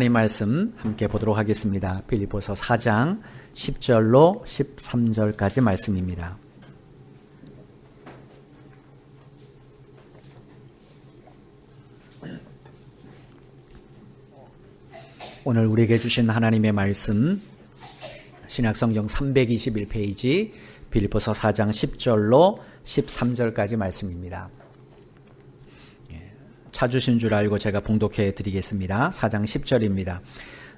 하나님 말씀 함께 보도록 하겠습니다. 빌립보서 4장 10절로 13절까지 말씀입니다. 오늘 우리에게 주신 하나님의 말씀 신약성경 321페이지 빌립보서 4장 10절로 13절까지 말씀입니다. 찾으신 줄 알고 제가 봉독해 드리겠습니다. 4장 10절입니다.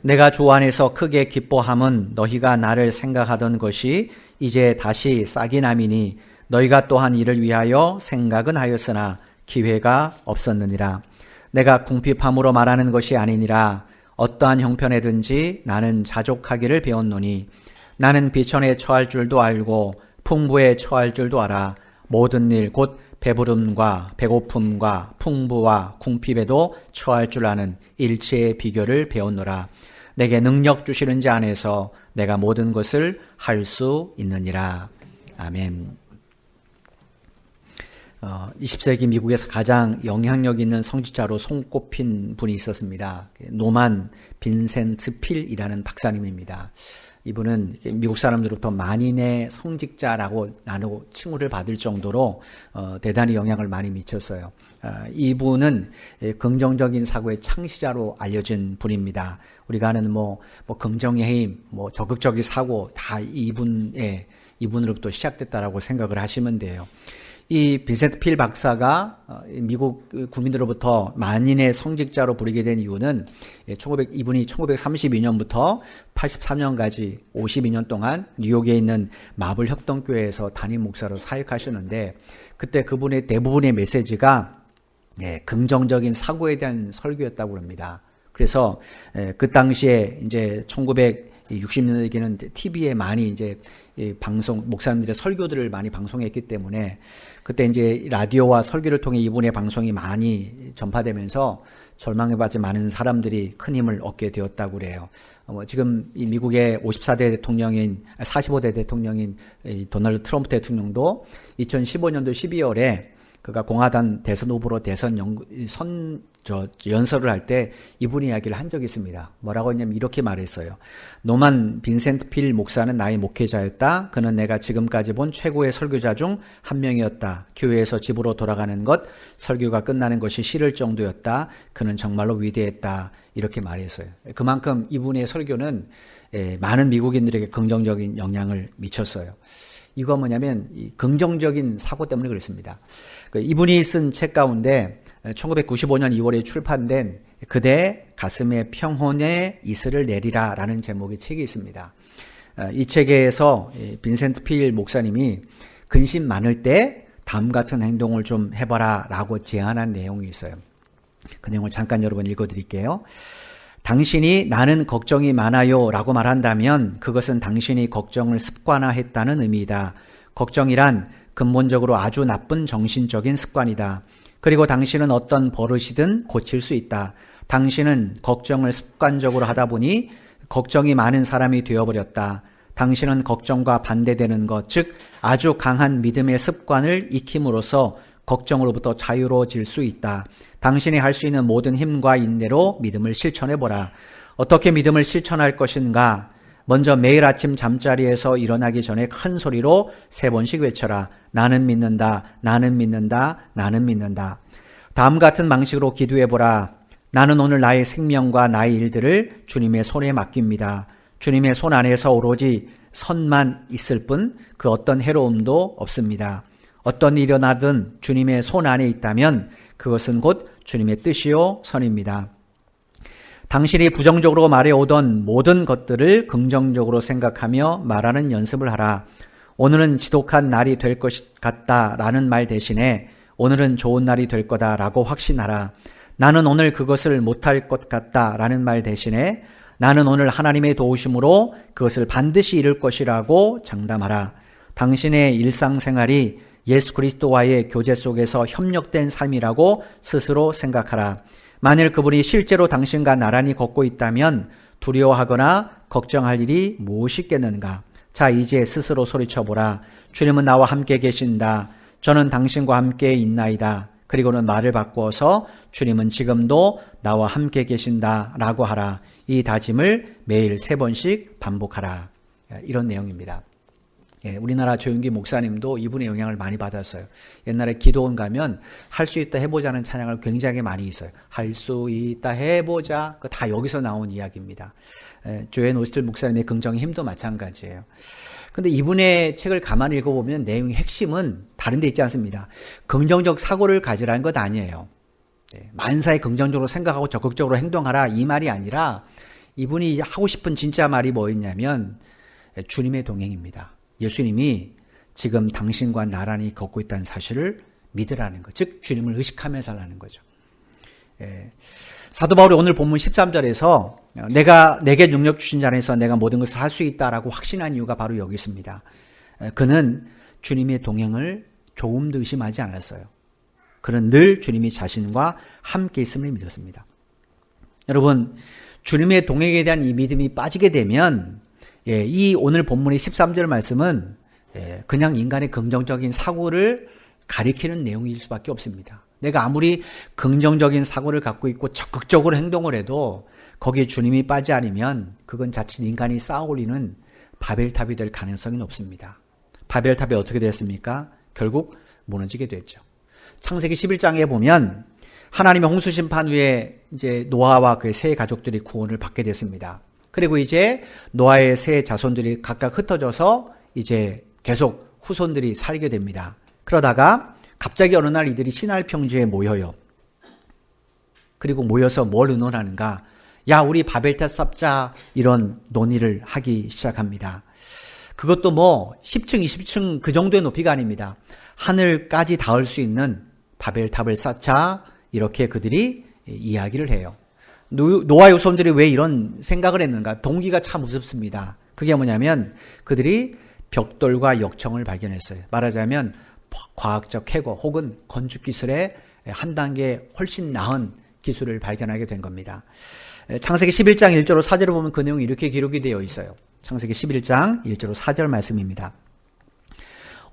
내가 주 안에서 크게 기뻐함은 너희가 나를 생각하던 것이 이제 다시 싹이 남이니 너희가 또한 이를 위하여 생각은 하였으나 기회가 없었느니라. 내가 궁핍함으로 말하는 것이 아니니라. 어떠한 형편에든지 나는 자족하기를 배웠노니 나는 비천에 처할 줄도 알고 풍부에 처할 줄도 알아. 모든 일 곧 배부름과 배고픔과 풍부와 궁핍에도 처할 줄 아는 일체의 비결을 배웠노라. 내게 능력 주시는 자 안에서 내가 모든 것을 할 수 있느니라. 아멘. 20세기 미국에서 가장 영향력 있는 성직자로 손꼽힌 분이 있었습니다. 노만 빈센트 필이라는 박사님입니다. 이분은 미국 사람들로부터 만인의 성직자라고 나누고 칭호를 받을 정도로 대단히 영향을 많이 미쳤어요. 이분은 긍정적인 사고의 창시자로 알려진 분입니다. 우리가 아는 긍정의 힘, 적극적인 사고 다 이분으로부터 시작됐다라고 생각을 하시면 돼요. 이 빈센트 필 박사가 미국 국민들로부터 만인의 성직자로 부르게 된 이유는 이분이 1932년부터 83년까지 52년 동안 뉴욕에 있는 마블 협동교회에서 담임 목사로 사역하셨는데 그때 그분의 대부분의 메시지가 긍정적인 사고에 대한 설교였다고 합니다. 그래서 그 당시에 이제 1960년대에는 TV에 많이 이제 목사님들의 설교들을 많이 방송했기 때문에 그때 이제 라디오와 설교를 통해 이분의 방송이 많이 전파되면서 절망에 빠진 많은 사람들이 큰 힘을 얻게 되었다고 그래요. 지금 이 미국의 45대 대통령인 도널드 트럼프 대통령도 2015년도 12월에 그가 공화당 대선 후보로 연설을 할 때 이분이 이야기를 한 적이 있습니다. 뭐라고 했냐면 이렇게 말했어요. 노만 빈센트 필 목사는 나의 목회자였다. 그는 내가 지금까지 본 최고의 설교자 중 한 명이었다. 교회에서 집으로 돌아가는 것, 설교가 끝나는 것이 싫을 정도였다. 그는 정말로 위대했다. 이렇게 말했어요. 그만큼 이분의 설교는 많은 미국인들에게 긍정적인 영향을 미쳤어요. 이거 뭐냐면 긍정적인 사고 때문에 그렇습니다. 이분이 쓴 책 가운데 1995년 2월에 출판된 그대 가슴에 평온의 이슬을 내리라 라는 제목의 책이 있습니다. 이 책에서 빈센트 필 목사님이 근심 많을 때 다음 같은 행동을 좀 해봐라 라고 제안한 내용이 있어요. 그 내용을 잠깐 여러분 읽어드릴게요. 당신이 나는 걱정이 많아요 라고 말한다면 그것은 당신이 걱정을 습관화했다는 의미이다. 걱정이란 근본적으로 아주 나쁜 정신적인 습관이다. 그리고 당신은 어떤 버릇이든 고칠 수 있다. 당신은 걱정을 습관적으로 하다 보니 걱정이 많은 사람이 되어버렸다. 당신은 걱정과 반대되는 것, 즉 아주 강한 믿음의 습관을 익힘으로써 걱정으로부터 자유로워질 수 있다. 당신이 할 수 있는 모든 힘과 인내로 믿음을 실천해보라. 어떻게 믿음을 실천할 것인가? 먼저 매일 아침 잠자리에서 일어나기 전에 큰 소리로 3번씩 외쳐라. 나는 믿는다. 나는 믿는다. 나는 믿는다. 다음 같은 방식으로 기도해보라. 나는 오늘 나의 생명과 나의 일들을 주님의 손에 맡깁니다. 주님의 손 안에서 오로지 선만 있을 뿐 그 어떤 해로움도 없습니다. 어떤 일이 일어나든 주님의 손 안에 있다면 그것은 곧 주님의 뜻이요 선입니다. 당신이 부정적으로 말해오던 모든 것들을 긍정적으로 생각하며 말하는 연습을 하라. 오늘은 지독한 날이 될 것 같다라는 말 대신에 오늘은 좋은 날이 될 거다라고 확신하라. 나는 오늘 그것을 못할 것 같다라는 말 대신에 나는 오늘 하나님의 도우심으로 그것을 반드시 이룰 것이라고 장담하라. 당신의 일상생활이 예수 그리스도와의 교제 속에서 협력된 삶이라고 스스로 생각하라. 만일 그분이 실제로 당신과 나란히 걷고 있다면 두려워하거나 걱정할 일이 무엇이 있겠는가? 자, 이제 스스로 소리쳐보라. 주님은 나와 함께 계신다. 저는 당신과 함께 있나이다. 그리고는 말을 바꾸어서 주님은 지금도 나와 함께 계신다 라고 하라. 이 다짐을 매일 3번씩 반복하라. 이런 내용입니다. 우리나라 조용기 목사님도 이분의 영향을 많이 받았어요. 옛날에 기도원 가면 할 수 있다 해보자는 찬양을 굉장히 많이 있어요. 할 수 있다 해보자. 다 여기서 나온 이야기입니다. 조앤 오스틀 목사님의 긍정의 힘도 마찬가지예요. 근데 이분의 책을 가만히 읽어보면 내용의 핵심은 다른 데 있지 않습니다. 긍정적 사고를 가지라는 것 아니에요. 만사에 긍정적으로 생각하고 적극적으로 행동하라 이 말이 아니라 이분이 하고 싶은 진짜 말이 뭐였냐면 주님의 동행입니다. 예수님이 지금 당신과 나란히 걷고 있다는 사실을 믿으라는 것. 즉 주님을 의식하며 살라는 거죠. 사도 바울이 오늘 본문 13절에서 내게 능력 주신 자 안에서 내가 모든 것을 할 수 있다라고 확신한 이유가 바로 여기 있습니다. 그는 주님의 동행을 조금도 의심하지 않았어요. 그는 늘 주님이 자신과 함께 있음을 믿었습니다. 여러분, 주님의 동행에 대한 이 믿음이 빠지게 되면 이 오늘 본문의 13절 말씀은 그냥 인간의 긍정적인 사고를 가리키는 내용일 수밖에 없습니다. 내가 아무리 긍정적인 사고를 갖고 있고 적극적으로 행동을 해도 거기에 주님이 빠지 않으면 그건 자칫 인간이 쌓아올리는 바벨탑이 될 가능성이 높습니다. 바벨탑이 어떻게 되었습니까? 결국 무너지게 됐죠. 창세기 11장에 보면 하나님의 홍수 심판 후에 이제 노아와 그의 세 가족들이 구원을 받게 됐습니다. 그리고 이제 노아의 세 자손들이 각각 흩어져서 이제 계속 후손들이 살게 됩니다. 그러다가 갑자기 어느 날 이들이 시날 평지에 모여요. 그리고 모여서 뭘 의논하는가? 야, 우리 바벨탑 쌓자, 이런 논의를 하기 시작합니다. 그것도 뭐 10층, 20층 그 정도의 높이가 아닙니다. 하늘까지 닿을 수 있는 바벨탑을 쌓자, 이렇게 그들이 이야기를 해요. 노아의 후손들이 왜 이런 생각을 했는가? 동기가 참 무섭습니다. 그게 뭐냐면 그들이 벽돌과 역청을 발견했어요. 말하자면 과학적 해고 혹은 건축 기술의 한 단계 훨씬 나은 기술을 발견하게 된 겁니다. 창세기 11장 1절로 4절을 보면 그 내용이 이렇게 기록이 되어 있어요. 창세기 11장 1절로 4절 말씀입니다.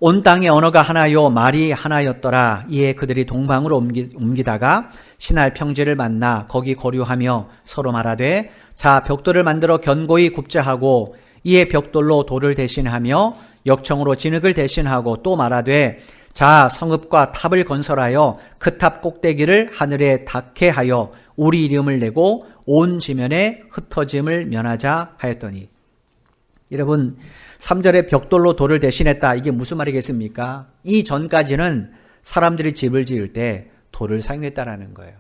온 땅의 언어가 하나요 말이 하나였더라. 이에 그들이 동방으로 옮기다가 시날 평지를 만나 거기 거류하며 서로 말하되 자 벽돌을 만들어 견고히 굽자 하고 이에 벽돌로 돌을 대신하며 역청으로 진흙을 대신하고 또 말하되 자 성읍과 탑을 건설하여 그 탑 꼭대기를 하늘에 닿게 하여 우리 이름을 내고 온 지면에 흩어짐을 면하자 하였더니 여러분 3절에 벽돌로 돌을 대신했다. 이게 무슨 말이겠습니까? 이 전까지는 사람들이 집을 지을 때 돌을 사용했다라는 거예요.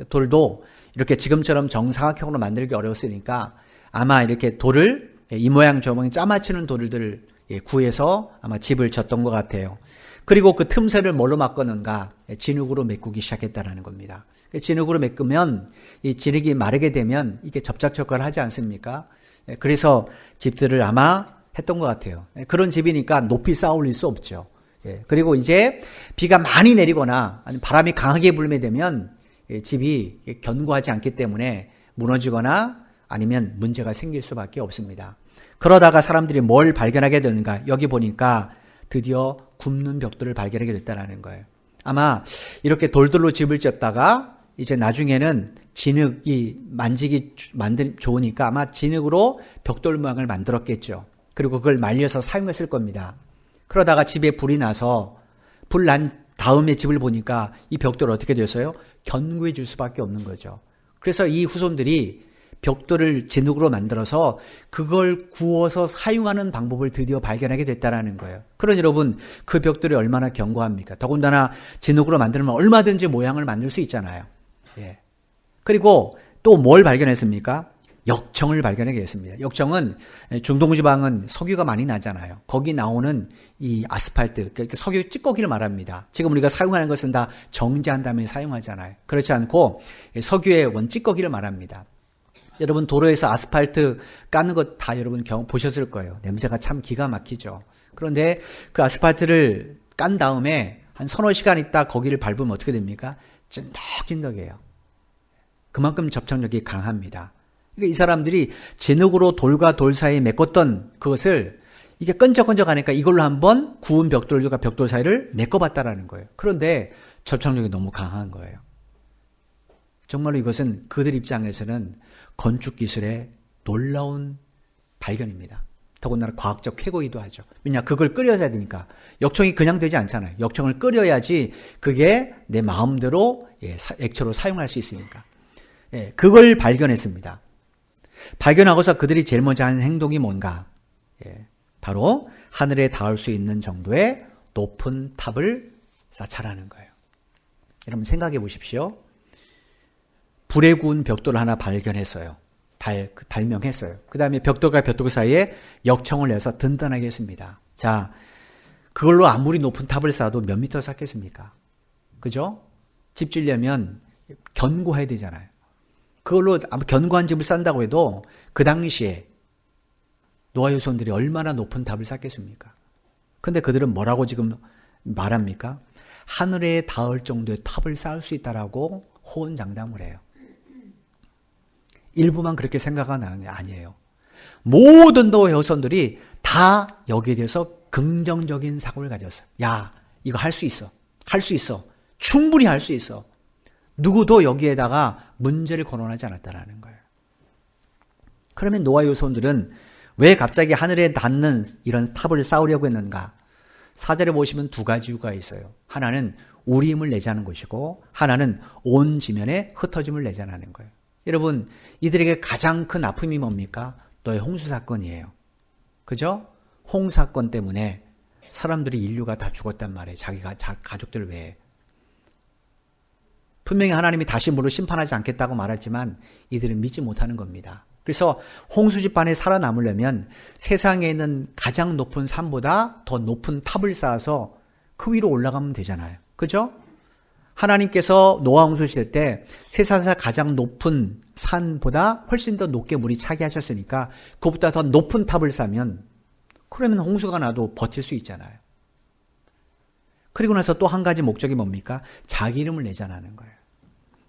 돌도 이렇게 지금처럼 정사각형으로 만들기 어려웠으니까 아마 이렇게 돌을 이 모양 저 모양 짜맞추는 돌들을 구해서 아마 집을 졌던 것 같아요. 그리고 그 틈새를 뭘로 막거는가? 진흙으로 메꾸기 시작했다라는 겁니다. 진흙으로 메꾸면 이 진흙이 마르게 되면 이게 접착적화를 하지 않습니까? 그래서 집들을 아마 했던 것 같아요. 그런 집이니까 높이 쌓아 올릴 수 없죠. 그리고 이제 비가 많이 내리거나 아니면 바람이 강하게 불게 되면 집이 견고하지 않기 때문에 무너지거나 아니면 문제가 생길 수밖에 없습니다. 그러다가 사람들이 뭘 발견하게 되는가? 여기 보니까 드디어 굽는 벽돌을 발견하게 됐다는 거예요. 아마 이렇게 돌들로 집을 졌다가 이제 나중에는 진흙이 만지기 좋으니까 아마 진흙으로 벽돌 모양을 만들었겠죠. 그리고 그걸 말려서 사용했을 겁니다. 그러다가 집에 불이 나서 불 난 다음에 집을 보니까 이 벽돌이 어떻게 되었어요? 견고해질 수밖에 없는 거죠. 그래서 이 후손들이 벽돌을 진흙으로 만들어서 그걸 구워서 사용하는 방법을 드디어 발견하게 됐다는 거예요. 그러니 여러분 그 벽돌이 얼마나 견고합니까? 더군다나 진흙으로 만들면 얼마든지 모양을 만들 수 있잖아요. 그리고 또 뭘 발견했습니까? 역청을 발견하게 됐습니다. 역청은 중동지방은 석유가 많이 나잖아요. 거기 나오는 이 아스팔트, 그러니까 석유 찌꺼기를 말합니다. 지금 우리가 사용하는 것은 다 정제한 다음에 사용하잖아요. 그렇지 않고 석유의 원 찌꺼기를 말합니다. 여러분 도로에서 아스팔트 까는 것 다 여러분 보셨을 거예요. 냄새가 참 기가 막히죠. 그런데 그 아스팔트를 깐 다음에 한 서너 시간 있다 거기를 밟으면 어떻게 됩니까? 찐덕찐덕해요. 그만큼 접착력이 강합니다. 그러니까 이 사람들이 진흙으로 돌과 돌 사이에 메꿨던 그것을 이게 끈적끈적하니까 이걸로 한번 구운 벽돌과 벽돌 사이를 메꿔봤다라는 거예요. 그런데 접착력이 너무 강한 거예요. 정말로 이것은 그들 입장에서는 건축 기술의 놀라운 발견입니다. 더군다나 과학적 쾌거이기도 하죠. 왜냐, 그걸 끓여야 되니까. 역청이 그냥 되지 않잖아요. 역청을 끓여야지 그게 내 마음대로 액체로 사용할 수 있으니까. 그걸 발견했습니다. 발견하고서 그들이 제일 먼저 한 행동이 뭔가? 바로 하늘에 닿을 수 있는 정도의 높은 탑을 쌓자라는 거예요. 여러분 생각해 보십시오. 불에 구운 벽돌을 하나 발견했어요. 발명했어요. 그 다음에 벽돌과 벽돌 사이에 역청을 내서 든든하게 했습니다. 자, 그걸로 아무리 높은 탑을 쌓아도 몇 미터 쌓겠습니까? 그죠? 집 지려면 견고해야 되잖아요. 그걸로 견고한 집을 쌓는다고 해도 그 당시에 노아의 후손들이 얼마나 높은 탑을 쌓겠습니까? 근데 그들은 뭐라고 지금 말합니까? 하늘에 닿을 정도의 탑을 쌓을 수 있다라고 호언장담을 해요. 일부만 그렇게 생각하는 게 아니에요. 모든 노아의 후손들이 다 여기에 대해서 긍정적인 사고를 가졌어요. 야, 이거 할 수 있어. 할 수 있어. 충분히 할 수 있어. 누구도 여기에다가 문제를 거론하지 않았다는 거예요. 그러면 노아의 후손들은 왜 갑자기 하늘에 닿는 이런 탑을 쌓으려고 했는가? 4절에 보시면 두 가지 이유가 있어요. 하나는 우림을 내자는 것이고 하나는 온 지면에 흩어짐을 내자는 거예요. 여러분, 이들에게 가장 큰 아픔이 뭡니까? 노아의 홍수 사건이에요. 그죠? 홍수 사건 때문에 사람들이 인류가 다 죽었단 말이에요. 가족들 외에. 분명히 하나님이 다시 물로 심판하지 않겠다고 말했지만 이들은 믿지 못하는 겁니다. 그래서 홍수집안에 살아남으려면 세상에 있는 가장 높은 산보다 더 높은 탑을 쌓아서 그 위로 올라가면 되잖아요. 그죠? 하나님께서 노아 홍수 시대 때 세상에서 가장 높은 산보다 훨씬 더 높게 물이 차게 하셨으니까 그것보다 더 높은 탑을 쌓으면 그러면 홍수가 나도 버틸 수 있잖아요. 그리고 나서 또 한 가지 목적이 뭡니까? 자기 이름을 내자는 거예요.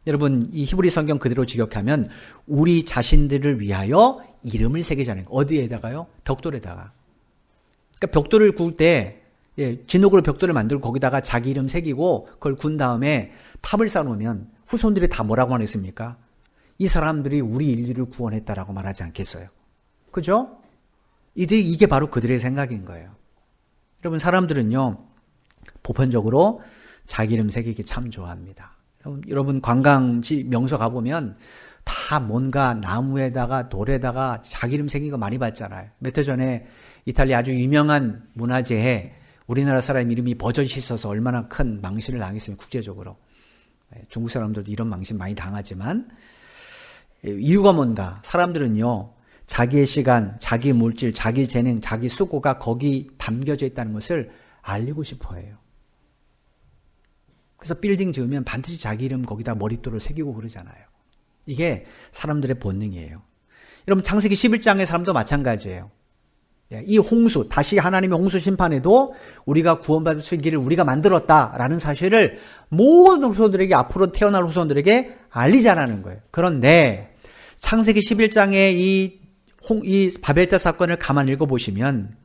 여러분, 이 히브리 성경 그대로 직역하면 우리 자신들을 위하여 이름을 새기자는 거예요. 어디에다가요? 벽돌에다가. 그러니까 벽돌을 구울 때 진흙으로 벽돌을 만들고 거기다가 자기 이름 새기고 그걸 군 다음에 탑을 쌓아놓으면 후손들이 다 뭐라고 말했습니까? 이 사람들이 우리 인류를 구원했다라고 말하지 않겠어요? 그죠? 이게 바로 그들의 생각인 거예요. 여러분, 사람들은요 보편적으로 자기 이름 새기기 참 좋아합니다. 여러분 관광지 명소 가보면 다 뭔가 나무에다가 돌에다가 자기 이름 새긴 거 많이 봤잖아요. 몇 해 전에 이탈리아 아주 유명한 문화재에 우리나라 사람 이름이 버젓이 있어서 얼마나 큰 망신을 당했으면 국제적으로. 중국 사람들도 이런 망신 많이 당하지만 이유가 뭔가? 사람들은요 자기의 시간, 자기 물질, 자기 재능, 자기 수고가 거기 담겨져 있다는 것을 알리고 싶어 해요. 그래서 빌딩 지으면 반드시 자기 이름 거기다 머릿돌을 새기고 그러잖아요. 이게 사람들의 본능이에요. 여러분 창세기 11장의 사람도 마찬가지예요. 이 홍수, 다시 하나님의 홍수 심판에도 우리가 구원받을 수 있기를 우리가 만들었다라는 사실을 모든 후손들에게, 앞으로 태어날 후손들에게 알리자라는 거예요. 그런데 창세기 11장의 이 바벨탑 사건을 가만 읽어보시면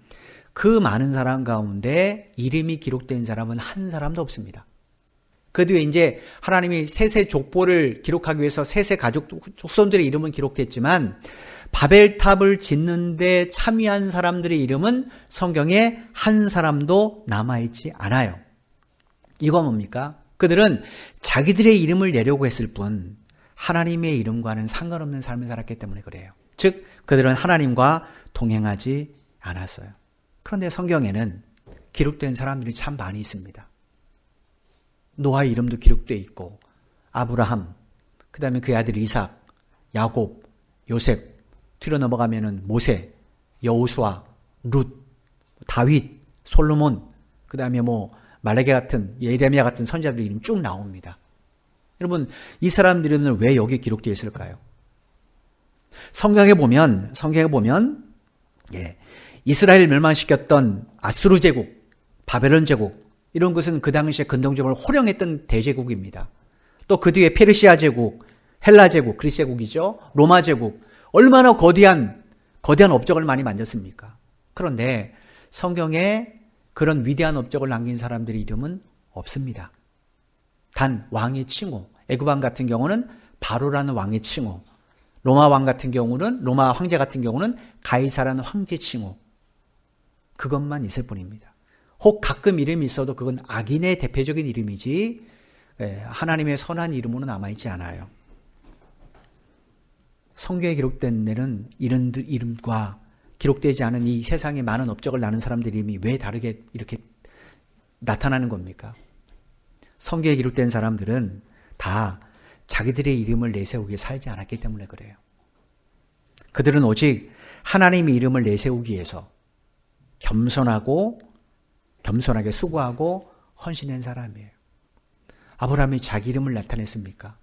그 많은 사람 가운데 이름이 기록된 사람은 한 사람도 없습니다. 그 뒤에 이제 하나님이 셋의 족보를 기록하기 위해서 셋의 가족 후손들의 이름은 기록됐지만 바벨탑을 짓는데 참여한 사람들의 이름은 성경에 한 사람도 남아있지 않아요. 이거 뭡니까? 그들은 자기들의 이름을 내려고 했을 뿐 하나님의 이름과는 상관없는 삶을 살았기 때문에 그래요. 즉 그들은 하나님과 동행하지 않았어요. 그런데 성경에는 기록된 사람들이 참 많이 있습니다. 노아의 이름도 기록되어 있고 아브라함, 그 다음에 그의 아들 이삭, 야곱, 요셉, 뒤로 넘어가면은 모세, 여호수아, 룻, 다윗, 솔로몬, 그 다음에 말라기 같은 예레미야 같은 선지자들 이름 쭉 나옵니다. 여러분 이 사람들 이름은 왜 여기 기록되어 있을까요? 성경에 보면 이스라엘 멸망시켰던 아수르 제국, 바벨론 제국 이런 것은 그 당시에 근동적으로 호령했던 대제국입니다. 또 그 뒤에 페르시아 제국, 헬라 제국, 그리스 제국이죠. 로마 제국 얼마나 거대한 업적을 많이 만졌습니까? 그런데 성경에 그런 위대한 업적을 남긴 사람들의 이름은 없습니다. 단 왕의 칭호, 애굽왕 같은 경우는 바로라는 왕의 칭호, 로마 왕 같은 경우는, 로마 황제 같은 경우는 가이사라는 황제 칭호. 그것만 있을 뿐입니다. 혹 가끔 이름이 있어도 그건 악인의 대표적인 이름이지 하나님의 선한 이름으로 남아있지 않아요. 성경에 기록된 데는 이름과 기록되지 않은 이 세상에 많은 업적을 나눈 사람들 이름이 왜 다르게 이렇게 나타나는 겁니까? 성경에 기록된 사람들은 다 자기들의 이름을 내세우기 살지 않았기 때문에 그래요. 그들은 오직 하나님의 이름을 내세우기 위해서 겸손하게 수고하고 헌신한 사람이에요. 아브라함이 자기 이름을 나타냈습니까?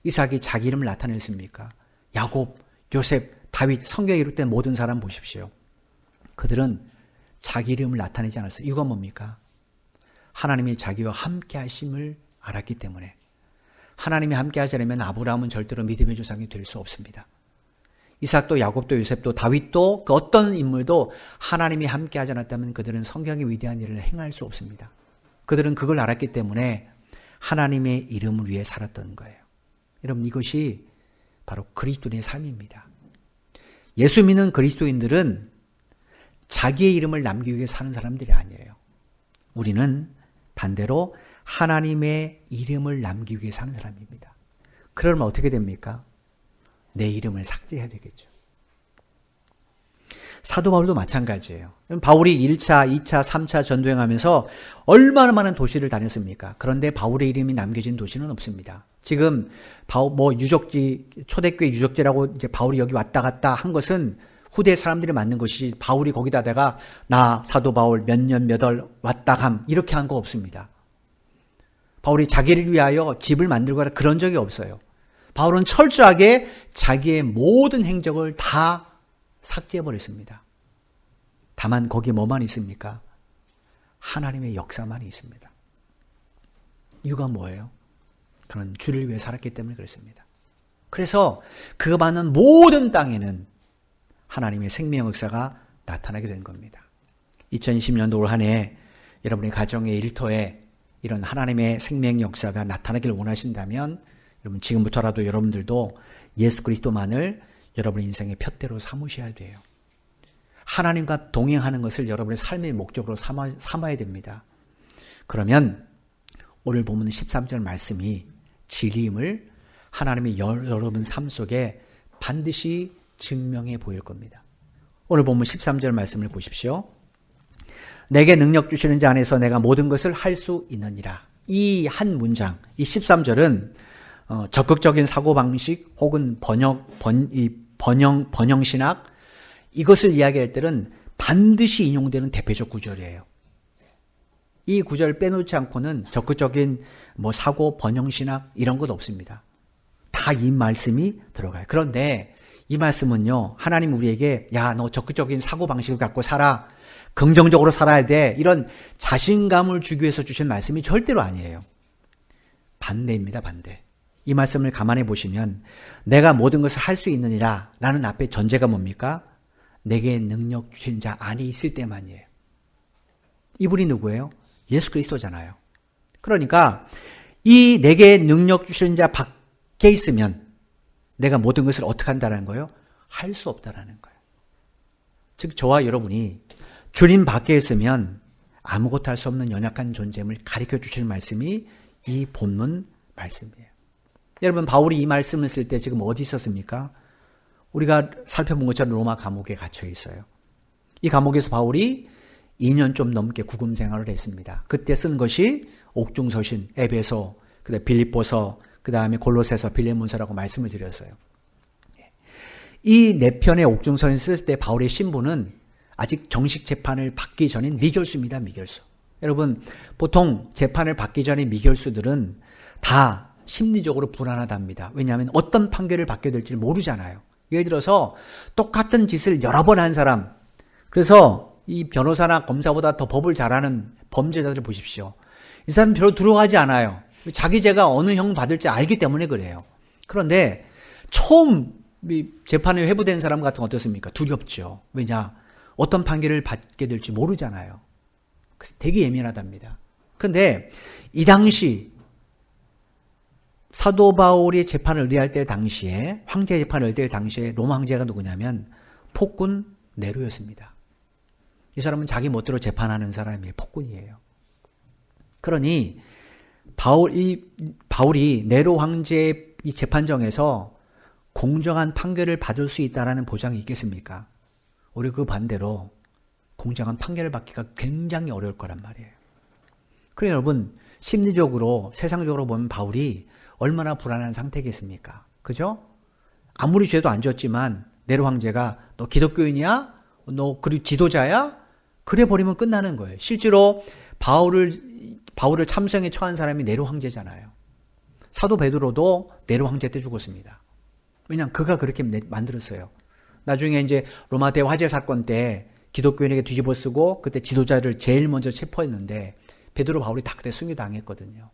이삭이 자기 이름을 나타냈습니까? 야곱, 요셉, 다윗, 성경에 기록된 모든 사람 보십시오. 그들은 자기 이름을 나타내지 않았어요. 이건 뭡니까? 하나님이 자기와 함께 하심을 알았기 때문에. 하나님이 함께 하지 않으면 아브라함은 절대로 믿음의 조상이 될 수 없습니다. 이삭도 야곱도 요셉도 다윗도 그 어떤 인물도 하나님이 함께 하지 않았다면 그들은 성경의 위대한 일을 행할 수 없습니다. 그들은 그걸 알았기 때문에 하나님의 이름을 위해 살았던 거예요. 여러분, 이것이 바로 그리스도인의 삶입니다. 예수 믿는 그리스도인들은 자기의 이름을 남기기 위해 사는 사람들이 아니에요. 우리는 반대로 하나님의 이름을 남기기 위해 사는 사람입니다. 그러면 어떻게 됩니까? 내 이름을 삭제해야 되겠죠. 사도 바울도 마찬가지예요. 바울이 1차, 2차, 3차 전도행하면서 얼마나 많은 도시를 다녔습니까? 그런데 바울의 이름이 남겨진 도시는 없습니다. 지금 유적지, 초대교회 유적지라고 이제 바울이 여기 왔다 갔다 한 것은 후대 사람들이 만든 것이지 바울이 거기다가 나 사도 바울 몇 년 몇 월 왔다 감 이렇게 한 거 없습니다. 바울이 자기를 위하여 집을 만들거나 그런 적이 없어요. 바울은 철저하게 자기의 모든 행적을 다 삭제해버렸습니다. 다만 거기에 뭐만 있습니까? 하나님의 역사만 있습니다. 이유가 뭐예요? 그는 주를 위해 살았기 때문에 그렇습니다. 그래서 그가 받는 모든 땅에는 하나님의 생명 역사가 나타나게 된 겁니다. 2020년도 올 한 해 여러분의 가정의 일터에 이런 하나님의 생명 역사가 나타나길 원하신다면 여러분 지금부터라도 여러분들도 예수 그리스도만을 여러분의 인생의 푯대로 삼으셔야 돼요. 하나님과 동행하는 것을 여러분의 삶의 목적으로 삼아야 됩니다. 그러면 오늘 보면 13절 말씀이 진리임을 하나님이 여러분 삶 속에 반드시 증명해 보일 겁니다. 오늘 보면 13절 말씀을 보십시오. 내게 능력 주시는 자 안에서 내가 모든 것을 할 수 있느니라. 이 한 문장, 이 13절은 적극적인 사고방식 혹은 번영신학 이것을 이야기할 때는 반드시 인용되는 대표적 구절이에요. 이 구절 빼놓지 않고는 적극적인 사고, 번영신학 이런 것 없습니다. 다 이 말씀이 들어가요. 그런데 이 말씀은요, 하나님 우리에게 야, 너 적극적인 사고방식을 갖고 살아. 긍정적으로 살아야 돼. 이런 자신감을 주기 위해서 주신 말씀이 절대로 아니에요. 반대입니다. 반대. 이 말씀을 감안해 보시면 내가 모든 것을 할 수 있느니라 라는 앞에 전제가 뭡니까? 내게 능력 주신 자 안에 있을 때만이에요. 이분이 누구예요? 예수 그리스도잖아요. 그러니까 이 내게 능력 주신 자 밖에 있으면 내가 모든 것을 어떻게 한다는 거예요? 할 수 없다라는 거예요. 즉 저와 여러분이 주님 밖에 있으면 아무것도 할 수 없는 연약한 존재임을 가르쳐 주시는 말씀이 이 본문 말씀이에요. 여러분 바울이 이 말씀을 쓸 때 지금 어디 있었습니까? 우리가 살펴본 것처럼 로마 감옥에 갇혀 있어요. 이 감옥에서 바울이 2년 좀 넘게 구금 생활을 했습니다. 그때 쓴 것이 옥중서신, 에베소, 그다음에 빌립보서, 그다음에 골로새서, 빌레몬서라고 말씀을 드렸어요. 이 네 편의 옥중서신 쓸 때 바울의 신분은 아직 정식 재판을 받기 전인 미결수입니다. 미결수. 여러분 보통 재판을 받기 전에 미결수들은 다 심리적으로 불안하답니다. 왜냐하면 어떤 판결을 받게 될지 모르잖아요. 예를 들어서 똑같은 짓을 여러 번 한 사람, 그래서 이 변호사나 검사보다 더 법을 잘하는 범죄자들을 보십시오. 이 사람 별로 두려워하지 않아요. 자기 죄가 어느 형 받을지 알기 때문에 그래요. 그런데 처음 재판에 회부된 사람 같은 건 어떻습니까? 두렵죠. 왜냐? 어떤 판결을 받게 될지 모르잖아요. 그래서 되게 예민하답니다. 그런데 이 당시 사도 바울이 재판을 의뢰할 때 당시에, 황제 재판을 의뢰할 때 당시에 로마 황제가 누구냐면 폭군 네로였습니다. 이 사람은 자기 멋대로 재판하는 사람이에요. 폭군이에요. 그러니 바울이 네로 황제의 이 재판정에서 공정한 판결을 받을 수 있다는 보장이 있겠습니까? 우리 그 반대로 공정한 판결을 받기가 굉장히 어려울 거란 말이에요. 그래 여러분, 심리적으로 세상적으로 보면 바울이 얼마나 불안한 상태겠습니까? 그죠? 아무리 죄도 안 졌지만 네로 황제가 너 기독교인이야? 너 그리고 지도자야? 그래 버리면 끝나는 거예요. 실제로 바울을 참성에 처한 사람이 네로 황제잖아요. 사도 베드로도 네로 황제 때 죽었습니다. 왜냐하면 그가 그렇게 만들었어요. 나중에 이제 로마 대화재 사건 때 기독교인에게 뒤집어 쓰고 그때 지도자를 제일 먼저 체포했는데 베드로 바울이 다 그때 순교당했거든요.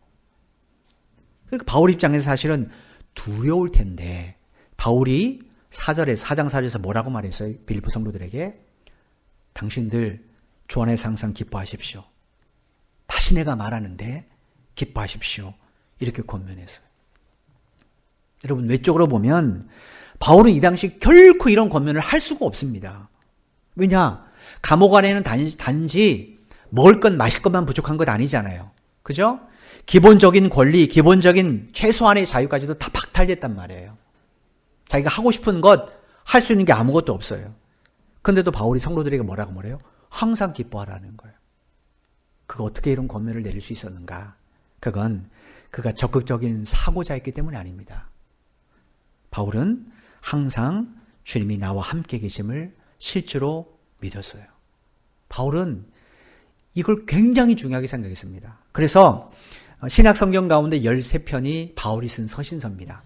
그러니까 바울 입장에서 사실은 두려울 텐데 바울이 4장 4절에서 뭐라고 말했어요? 빌립보 성도들에게 당신들 주 안에서 항상 기뻐하십시오. 다시 내가 말하는데 기뻐하십시오. 이렇게 권면했어요. 여러분 외적으로 보면 바울은 이 당시 결코 이런 권면을 할 수가 없습니다. 왜냐? 감옥 안에는 단지 먹을 것 마실 것만 부족한 것 아니잖아요. 그죠? 기본적인 권리, 기본적인 최소한의 자유까지도 다 박탈됐단 말이에요. 자기가 하고 싶은 것 할 수 있는 게 아무것도 없어요. 근데도 바울이 성도들에게 뭐라고 말해요? 항상 기뻐하라는 거예요. 그가 어떻게 이런 권면을 내릴 수 있었는가? 그건 그가 적극적인 사고자였기 때문이 아닙니다. 바울은 항상 주님이 나와 함께 계심을 실제로 믿었어요. 바울은 이걸 굉장히 중요하게 생각했습니다. 그래서 신약 성경 가운데 13편이 바울이 쓴 서신서입니다.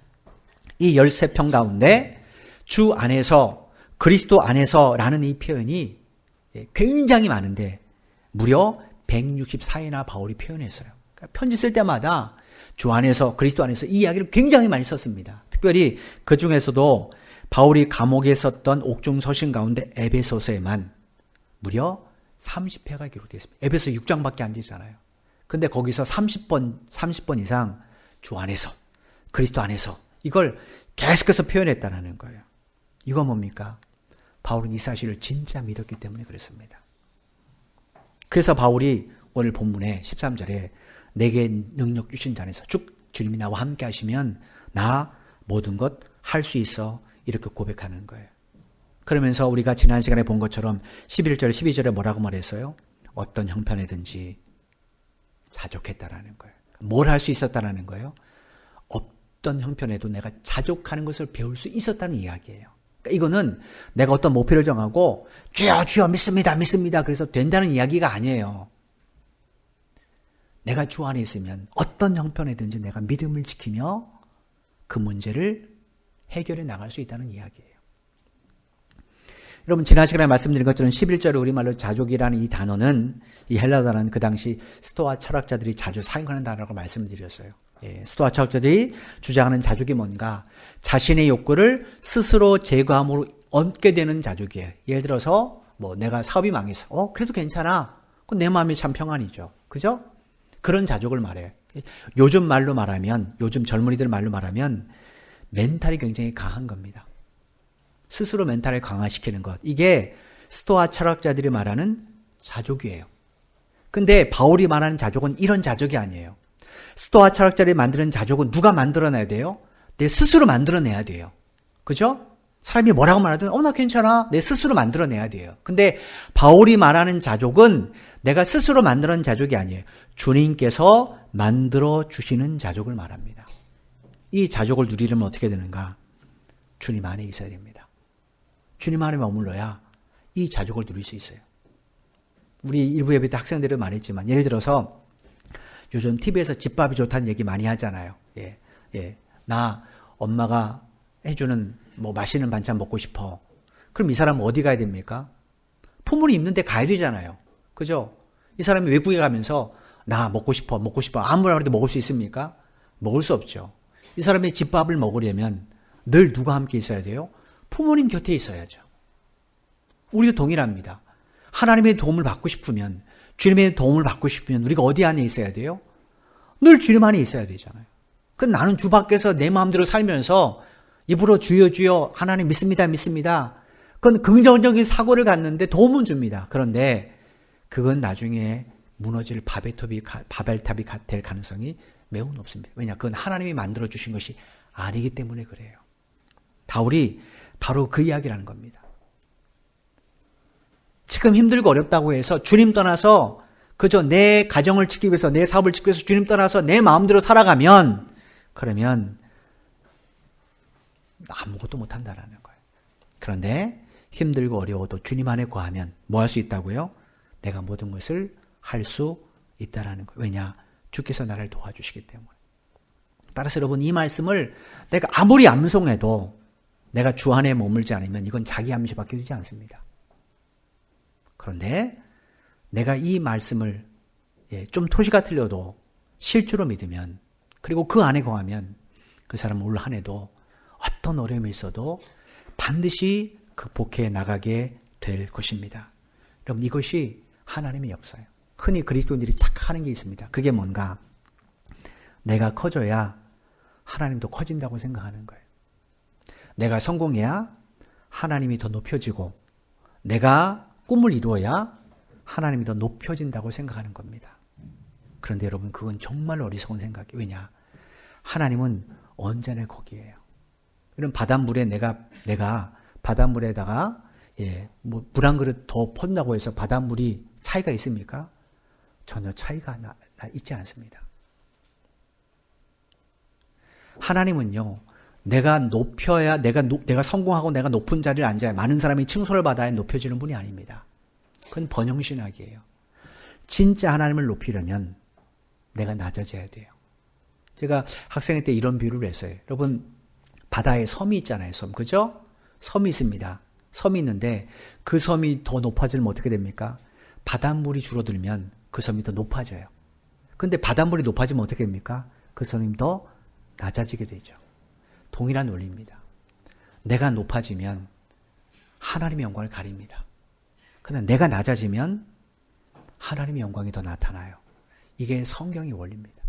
이 13편 가운데 주 안에서, 그리스도 안에서라는 이 표현이 굉장히 많은데 무려 164회나 바울이 표현했어요. 그러니까 편지 쓸 때마다 주 안에서, 그리스도 안에서 이 이야기를 굉장히 많이 썼습니다. 특별히 그 중에서도 바울이 감옥에 썼던 옥중 서신 가운데 에베소서에만 무려 30회가 기록되어 있습니다. 에베소 6장밖에 안 되잖아요. 근데 거기서 30번 이상 주 안에서, 그리스도 안에서 이걸 계속해서 표현했다는 거예요. 이건 뭡니까? 바울은 이 사실을 진짜 믿었기 때문에 그렇습니다. 그래서 바울이 오늘 본문의 13절에 내게 능력 주신 자 안에서 쭉 주님이 나와 함께 하시면 나 모든 것 할 수 있어 이렇게 고백하는 거예요. 그러면서 우리가 지난 시간에 본 것처럼 11절 12절에 뭐라고 말했어요? 어떤 형편이든지 자족했다라는 거예요. 뭘 할 수 있었다라는 거예요? 어떤 형편에도 내가 자족하는 것을 배울 수 있었다는 이야기예요. 그러니까 이거는 내가 어떤 목표를 정하고 주여 주여 믿습니다 믿습니다 그래서 된다는 이야기가 아니에요. 내가 주 안에 있으면 어떤 형편이든지 내가 믿음을 지키며 그 문제를 해결해 나갈 수 있다는 이야기예요. 여러분 지난 시간에 말씀드린 것처럼 11절에 우리말로 자족이라는 이 단어는 이 헬라어 단어는 그 당시 스토아 철학자들이 자주 사용하는 단어라고 말씀드렸어요. 스토아 철학자들이 주장하는 자족이 뭔가? 자신의 욕구를 스스로 제거함으로 얻게 되는 자족이에요. 예를 들어서 뭐 내가 사업이 망했어. 그래도 괜찮아. 그건 내 마음이 참 평안이죠. 그죠? 그런 자족을 말해요. 요즘 말로 말하면, 요즘 젊은이들 말로 말하면 멘탈이 굉장히 강한 겁니다. 스스로 멘탈을 강화시키는 것. 이게 스토아 철학자들이 말하는 자족이에요. 근데 바울이 말하는 자족은 이런 자족이 아니에요. 스토아 철학자들이 만드는 자족은 누가 만들어내야 돼요? 내 스스로 만들어내야 돼요. 그죠? 사람이 뭐라고 말하든 나 괜찮아. 내 스스로 만들어내야 돼요. 근데 바울이 말하는 자족은 내가 스스로 만드는 자족이 아니에요. 주님께서 만들어주시는 자족을 말합니다. 이 자족을 누리려면 어떻게 되는가? 주님 안에 있어야 됩니다. 주님 안에 머물러야 이 자족을 누릴 수 있어요. 우리 일부 예배 때 학생들은 말했지만 예를 들어서 요즘 TV에서 집밥이 좋다는 얘기 많이 하잖아요. 나 엄마가 해주는 뭐 맛있는 반찬 먹고 싶어. 그럼 이 사람은 어디 가야 됩니까? 부모님 있는 데 가야 되잖아요. 그죠? 이 사람이 외국에 가면서 나 먹고 싶어 아무나 그래도 먹을 수 있습니까? 먹을 수 없죠. 이 사람이 집밥을 먹으려면 늘 누가 함께 있어야 돼요? 부모님 곁에 있어야죠. 우리도 동일합니다. 하나님의 도움을 받고 싶으면, 주님의 도움을 받고 싶으면 우리가 어디 안에 있어야 돼요? 늘 주님 안에 있어야 되잖아요. 그 나는 주 밖에서 내 마음대로 살면서 입으로 주여 주여 하나님 믿습니다 믿습니다. 그건 긍정적인 사고를 갖는데 도움은 줍니다. 그런데 그건 나중에 무너질 바벨탑이 될 가능성이 매우 높습니다. 왜냐? 그건 하나님이 만들어주신 것이 아니기 때문에 그래요. 바울이 바로 그 이야기를 하는 겁니다. 지금 힘들고 어렵다고 해서 주님 떠나서 그저 내 가정을 지키기 위해서 내 사업을 지키기 위해서 주님 떠나서 내 마음대로 살아가면 그러면 아무것도 못한다는 거예요. 그런데 힘들고 어려워도 주님 안에 거하면 뭐 할 수 있다고요? 내가 모든 것을 할 수 있다라는 거예요. 왜냐? 주께서 나를 도와주시기 때문에. 따라서 여러분 이 말씀을 내가 아무리 암송해도 내가 주 안에 머물지 않으면 이건 자기 암시밖에 되지 않습니다. 그런데 내가 이 말씀을 좀 토시가 틀려도 실주로 믿으면 그리고 그 안에 거하면 그 사람은 올 한 해도 어떤 어려움이 있어도 반드시 극복해 나가게 될 것입니다. 여러분 이것이 하나님의 역사예요. 흔히 그리스도인들이 착각하는 게 있습니다. 그게 뭔가? 내가 커져야 하나님도 커진다고 생각하는 거예요. 내가 성공해야 하나님이 더 높여지고 내가 꿈을 이루어야 하나님이 더 높여진다고 생각하는 겁니다. 그런데 여러분 그건 정말 어리석은 생각이에요. 왜냐? 하나님은 언제나 거기에요. 이런 바닷물에 내가 바닷물에다가 물 한 그릇 더 펀다고 해서 바닷물이 차이가 있습니까? 전혀 차이가 있지 않습니다. 하나님은요, 내가 높여야, 내가 성공하고 내가 높은 자리를 앉아야 많은 사람이 칭송을 받아야 높여지는 분이 아닙니다. 그건 번영신학이에요. 진짜 하나님을 높이려면 내가 낮아져야 돼요. 제가 학생 때 이런 비유를 했어요. 여러분, 바다에 섬이 있잖아요, 섬. 그죠? 섬이 있습니다. 섬이 있는데 그 섬이 더 높아지면 어떻게 됩니까? 바닷물이 줄어들면 그 섬이 더 높아져요. 근데 바닷물이 높아지면 어떻게 됩니까? 그 섬이 더 낮아지게 되죠. 동일한 원리입니다. 내가 높아지면 하나님의 영광을 가립니다. 그런데 내가 낮아지면 하나님의 영광이 더 나타나요. 이게 성경의 원리입니다.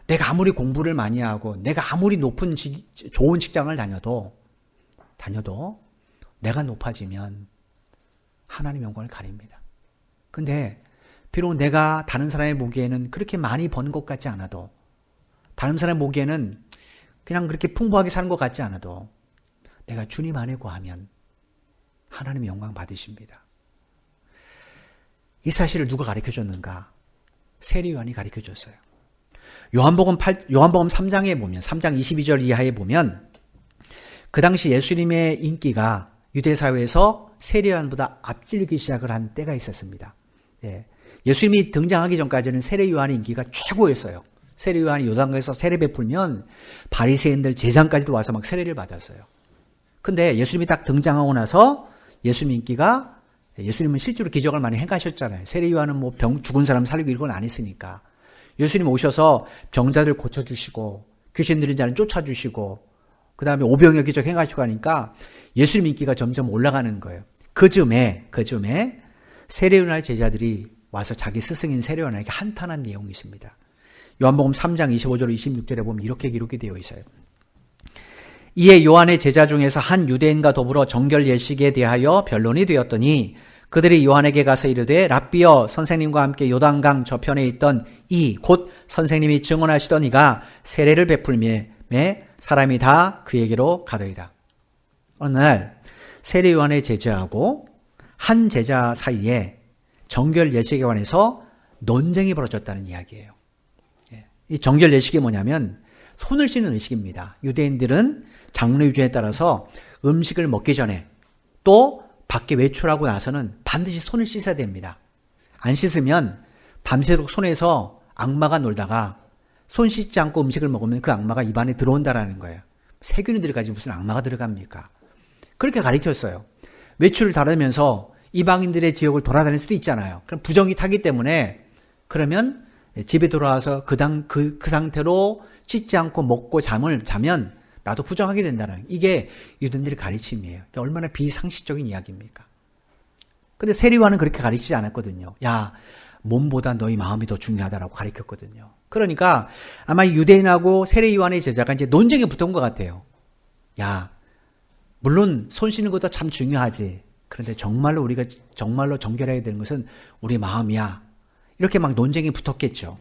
내가 아무리 공부를 많이 하고 내가 아무리 좋은 직장을 다녀도 내가 높아지면 하나님의 영광을 가립니다. 근데 비록 내가 다른 사람이 보기에는 그렇게 많이 번 것 같지 않아도 다른 사람이 보기에는 그냥 그렇게 풍부하게 사는 것 같지 않아도 내가 주님 안에 거하면 하나님의 영광 받으십니다. 이 사실을 누가 가르쳐줬는가? 세례 요한이 가르쳐줬어요. 요한복음 3장에 보면 3장 22절 이하에 보면 그 당시 예수님의 인기가 유대 사회에서 세례 요한보다 앞질기 시작을 한 때가 있었습니다. 예수님이 등장하기 전까지는 세례 요한의 인기가 최고였어요. 세례 요한이 요단강에서 세례 베풀면 바리새인들 제장까지도 와서 막 세례를 받았어요. 근데 예수님이 딱 등장하고 나서 예수님은 실제로 기적을 많이 행하셨잖아요. 세례 요한은 뭐 죽은 사람 살리고 이런 건 안 했으니까. 예수님 오셔서 병자들 고쳐주시고 귀신 들린 자는 쫓아주시고 그 다음에 오병이어 기적 행하시고 하니까 예수님 인기가 점점 올라가는 거예요. 그 즈음에 세례 요한의 제자들이 와서 자기 스승인 세례 요한에게 한탄한 내용이 있습니다. 요한복음 3장 25절 26절에 보면 이렇게 기록이 되어 있어요. 이에 요한의 제자 중에서 한 유대인과 더불어 정결 예식에 대하여 변론이 되었더니 그들이 요한에게 가서 이르되 랍비여 선생님과 함께 요단강 저편에 있던 이 곧 선생님이 증언하시던 이가 세례를 베풀매 사람이 다 그에게로 가더이다. 어느 날 세례 요한의 제자하고 한 제자 사이에 정결 예식에 관해서 논쟁이 벌어졌다는 이야기예요. 이 정결 예식이 뭐냐면 손을 씻는 의식입니다. 유대인들은 장로 유전에 따라서 음식을 먹기 전에 또 밖에 외출하고 나서는 반드시 손을 씻어야 됩니다. 안 씻으면 밤새도록 손에서 악마가 놀다가 손 씻지 않고 음식을 먹으면 그 악마가 입안에 들어온다라는 거예요. 세균이 가지 무슨 악마가 들어갑니까? 그렇게 가르쳤어요. 외출을 다르면서 이방인들의 지역을 돌아다닐 수도 있잖아요. 그럼 부정이 타기 때문에 그러면 집에 돌아와서 그 상태로 씻지 않고 먹고 자면 나도 부정하게 된다는 이게 유대인들의 가르침이에요. 그러니까 얼마나 비상식적인 이야기입니까? 근데 세례 요한은 그렇게 가르치지 않았거든요. 야, 몸보다 너희 마음이 더 중요하다라고 가르쳤거든요. 그러니까 아마 유대인하고 세례 요한의 제자가 이제 논쟁이 붙은 것 같아요. 야, 물론 손 씻는 것도 참 중요하지. 그런데 정말로 우리가 정말로 정결해야 되는 것은 우리 마음이야. 이렇게 막 논쟁이 붙었겠죠.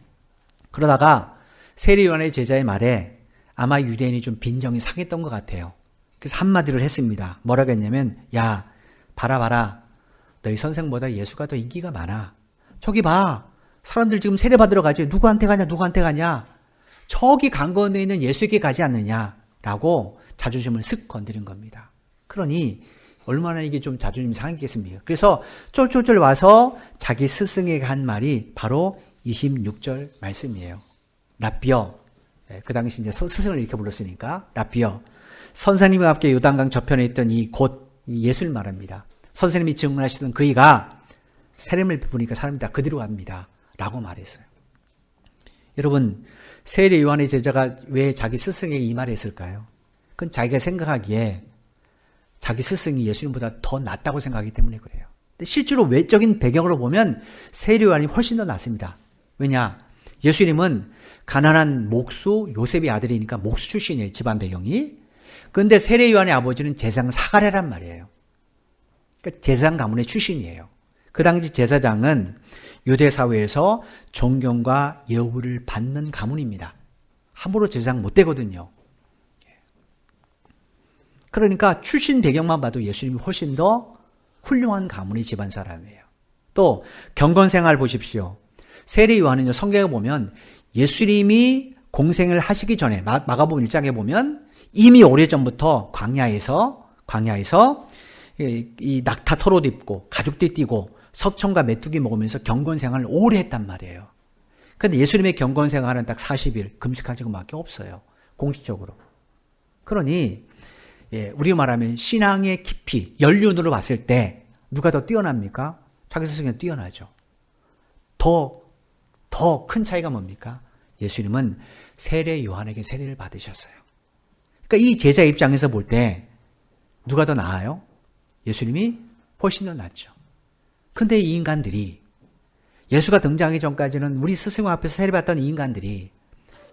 그러다가 세례 요한의 제자의 말에 아마 유대인이 좀 빈정이 상했던 것 같아요. 그래서 한마디를 했습니다. 뭐라고 했냐면, 야, 봐라. 너희 선생보다 예수가 더 인기가 많아. 저기 봐. 사람들 지금 세례 받으러 가지. 누구한테 가냐. 저기 강건에 있는 예수에게 가지 않느냐. 라고 자존심을 쓱 건드린 겁니다. 그러니 얼마나 이게 좀 자존심이 상했겠습니까? 그래서 쫄쫄쫄 와서 자기 스승에게 한 말이 바로 26절 말씀이에요. 라비어. 그 당시 이제 스승을 이렇게 불렀으니까 라비어. 선생님과 함께 요단강 저편에 있던 이 곧 예수를 말합니다. 선생님이 증언하시던 그이가 세례를 베푸니까 사람이 다 그대로 갑니다. 라고 말했어요. 여러분, 세례 요한의 제자가 왜 자기 스승에게 이 말을 했을까요? 그건 자기가 생각하기에 자기 스승이 예수님보다 더 낫다고 생각하기 때문에 그래요. 근데 실제로 외적인 배경으로 보면 세례 요한이 훨씬 더 낫습니다. 왜냐? 예수님은 가난한 목수 요셉의 아들이니까 목수 출신이에요. 집안 배경이. 그런데 세례 요한의 아버지는 제사장 사가랴란 말이에요. 그러니까 제사장 가문의 출신이에요. 그 당시 제사장은 유대 사회에서 존경과 예우를 받는 가문입니다. 함부로 제사장 못 되거든요. 그러니까 출신 배경만 봐도 예수님이 훨씬 더 훌륭한 가문의 집안 사람이에요. 또 경건생활 보십시오. 세례 요한은요, 성경에 보면 예수님이 공생을 하시기 전에 마가복음 1장에 보면 이미 오래전부터 광야에서 이 낙타 털옷 입고 가죽띠 띠고 석청과 메뚜기 먹으면서 경건생활을 오래 했단 말이에요. 그런데 예수님의 경건생활은 딱 40일 금식하시고 밖에 없어요. 공식적으로. 그러니 우리 말하면 신앙의 깊이, 연륜으로 봤을 때 누가 더 뛰어납니까? 자기 스승이 뛰어나죠. 더 큰 차이가 뭡니까? 예수님은 세례 요한에게 세례를 받으셨어요. 그러니까 이 제자 입장에서 볼 때 누가 더 나아요? 예수님이 훨씬 더 낫죠. 근데 이 인간들이 예수가 등장하기 전까지는 우리 스승 앞에서 세례받던 이 인간들이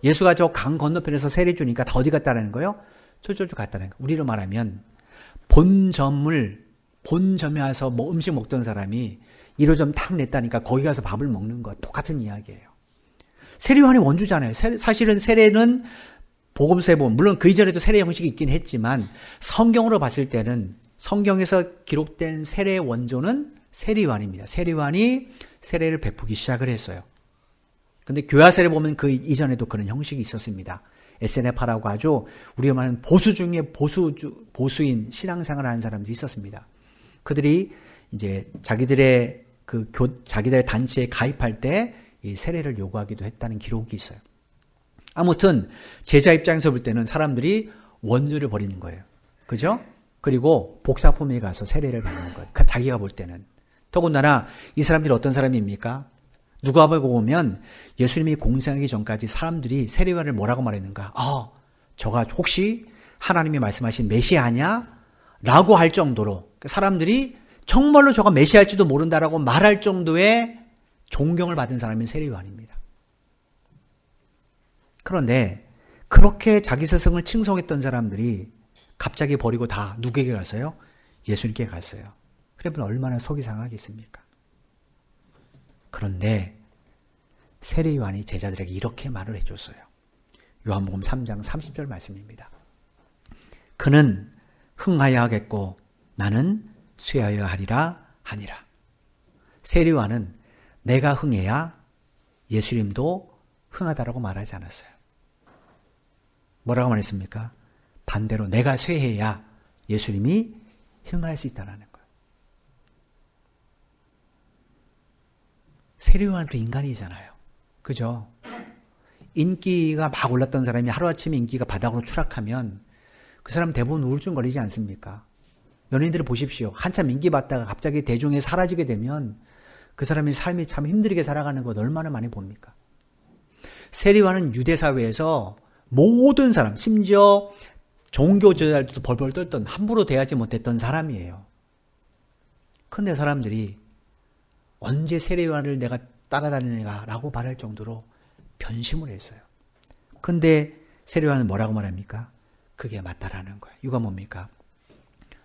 예수가 저 강 건너편에서 세례 주니까 다 어디 갔다는 거예요? 저쪽 갔다는 거예요. 우리로 말하면 본점에 와서 뭐 음식 먹던 사람이 1호점 탁 냈다니까 거기 가서 밥을 먹는 것 똑같은 이야기예요. 세례 요한이 원주잖아요. 사실은 세례는 복음서에 보면 물론 그 이전에도 세례 형식이 있긴 했지만 성경으로 봤을 때는 성경에서 기록된 세례 원조는 세례 요한입니다. 세례 요한이 세례를 베푸기 시작을 했어요. 근데 교화세례 보면 그 이전에도 그런 형식이 있었습니다. SNF라고 아주 우리가 말하는 보수 중에 보수인 신앙생활을 하는 사람들이 있었습니다. 그들이 이제 자기들의 단체에 가입할 때 이 세례를 요구하기도 했다는 기록이 있어요. 아무튼 제자 입장에서 볼 때는 사람들이 원조를 버리는 거예요. 그죠? 그리고 복사품에 가서 세례를 받는 거예요. 자기가 볼 때는. 더군다나 이 사람들이 어떤 사람입니까? 누가복음에 보면 예수님이 공생하기 전까지 사람들이 세례 요한을 뭐라고 말했는가? 저가 혹시 하나님이 말씀하신 메시아냐? 라고 할 정도로 사람들이 정말로 저가 메시아일지도 모른다라고 말할 정도의 존경을 받은 사람이 세례 요한입니다. 그런데 그렇게 자기 스승을 칭송했던 사람들이 갑자기 버리고 다 누구에게 갔어요? 예수님께 갔어요. 그러면 얼마나 속이 상하겠습니까? 그런데 세례 요한이 제자들에게 이렇게 말을 해줬어요. 요한복음 3장 30절 말씀입니다. 그는 흥하여 하겠고 나는 쇠하여 하리라 하니라. 세례 요한은 내가 흥해야 예수님도 흥하다라고 말하지 않았어요. 뭐라고 말했습니까? 반대로 내가 쇠해야 예수님이 흥할 수 있다는 거예요. 세례 요한도 인간이잖아요. 그죠? 인기가 막 올랐던 사람이 하루아침에 인기가 바닥으로 추락하면 그 사람 대부분 우울증 걸리지 않습니까? 연예인들을 보십시오. 한참 인기 받다가 갑자기 대중에 사라지게 되면 그 사람의 삶이 참 힘들게 살아가는 것 얼마나 많이 봅니까? 세례 요한은 유대 사회에서 모든 사람, 심지어 종교 지도자들도 벌벌 떨던 함부로 대하지 못했던 사람이에요. 근데 사람들이 언제 세례 요한을 내가 따라다니는가라고 말할 정도로 변심을 했어요. 근데 세례요한은 뭐라고 말합니까? 그게 맞다라는 거예요. 이유가 뭡니까?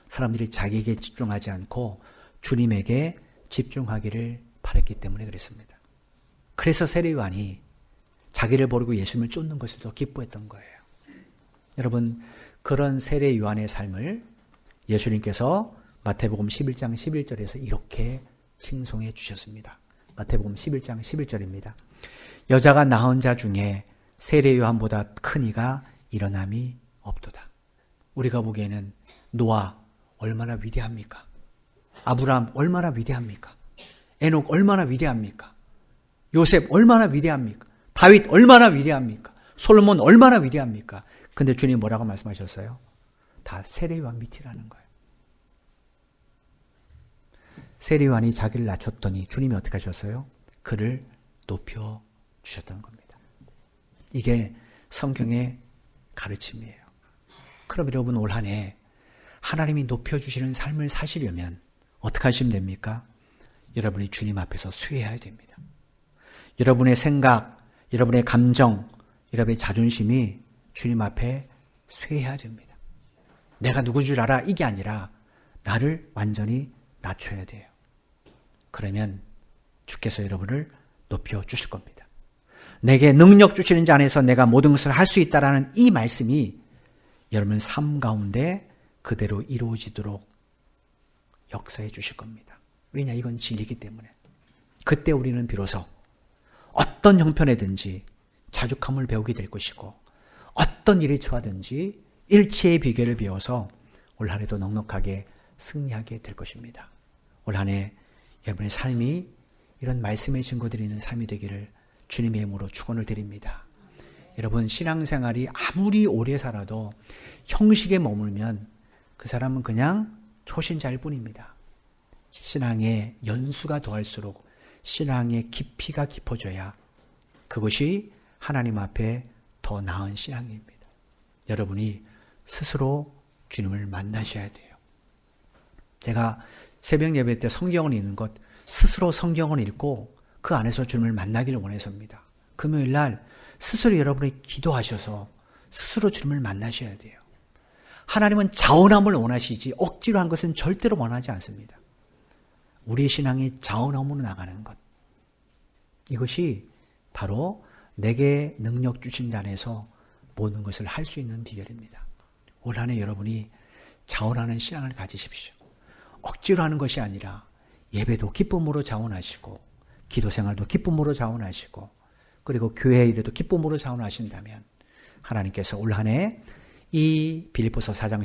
사람들이 자기에게 집중하지 않고 주님에게 집중하기를 바랐기 때문에 그랬습니다. 그래서 세례요한이 자기를 버리고 예수님을 쫓는 것을 더 기뻐했던 거예요. 여러분, 그런 세례요한의 삶을 예수님께서 마태복음 11장 11절에서 이렇게 칭송해 주셨습니다. 마태복음 11장 11절입니다. 여자가 낳은 자 중에 세례요한보다 큰 이가 일어남이 없도다. 우리가 보기에는 노아 얼마나 위대합니까? 아브라함 얼마나 위대합니까? 에녹 얼마나 위대합니까? 요셉 얼마나 위대합니까? 다윗 얼마나 위대합니까? 솔로몬 얼마나 위대합니까? 근데 주님 뭐라고 말씀하셨어요? 다 세례요한 밑이라는 거예요. 세례요한이 자기를 낮췄더니 주님이 어떻게 하셨어요? 그를 높여 주셨다는 겁니다. 이게 성경의 가르침이에요. 그럼 여러분 올 한 해 하나님이 높여주시는 삶을 사시려면 어떻게 하시면 됩니까? 여러분이 주님 앞에서 쇠해야 됩니다. 여러분의 생각, 여러분의 감정, 여러분의 자존심이 주님 앞에 쇠해야 됩니다. 내가 누군 줄 알아? 이게 아니라 나를 완전히 낮춰야 돼요. 그러면 주께서 여러분을 높여주실 겁니다. 내게 능력 주시는 자 안에서 내가 모든 것을 할 수 있다라는 이 말씀이 여러분 삶 가운데 그대로 이루어지도록 역사해 주실 겁니다. 왜냐? 이건 진리이기 때문에. 그때 우리는 비로소 어떤 형편에든지 자족함을 배우게 될 것이고 어떤 일에 처하든지 일체의 비결을 배워서 올 한 해도 넉넉하게 승리하게 될 것입니다. 올 한 해 여러분의 삶이 이런 말씀의 증거들이 있는 삶이 되기를 주님의 이름으로 축원을 드립니다. 여러분 신앙생활이 아무리 오래 살아도 형식에 머물면 그 사람은 그냥 초신자일 뿐입니다. 신앙의 연수가 더할수록 신앙의 깊이가 깊어져야 그것이 하나님 앞에 더 나은 신앙입니다. 여러분이 스스로 주님을 만나셔야 돼요. 제가 새벽 예배 때 성경을 읽는 것, 스스로 성경을 읽고 그 안에서 주님을 만나기를 원해서입니다. 금요일 날 스스로 여러분이 기도하셔서 스스로 주님을 만나셔야 돼요. 하나님은 자원함을 원하시지 억지로 한 것은 절대로 원하지 않습니다. 우리 신앙이 자원함으로 나가는 것. 이것이 바로 내게 능력 주신 자 안에서 모든 것을 할 수 있는 비결입니다. 올 한 해 여러분이 자원하는 신앙을 가지십시오. 억지로 하는 것이 아니라 예배도 기쁨으로 자원하시고 기도 생활도 기쁨으로 자원하시고 그리고 교회 일에도 기쁨으로 자원하신다면 하나님께서 올 한 해 이 빌립보서 4장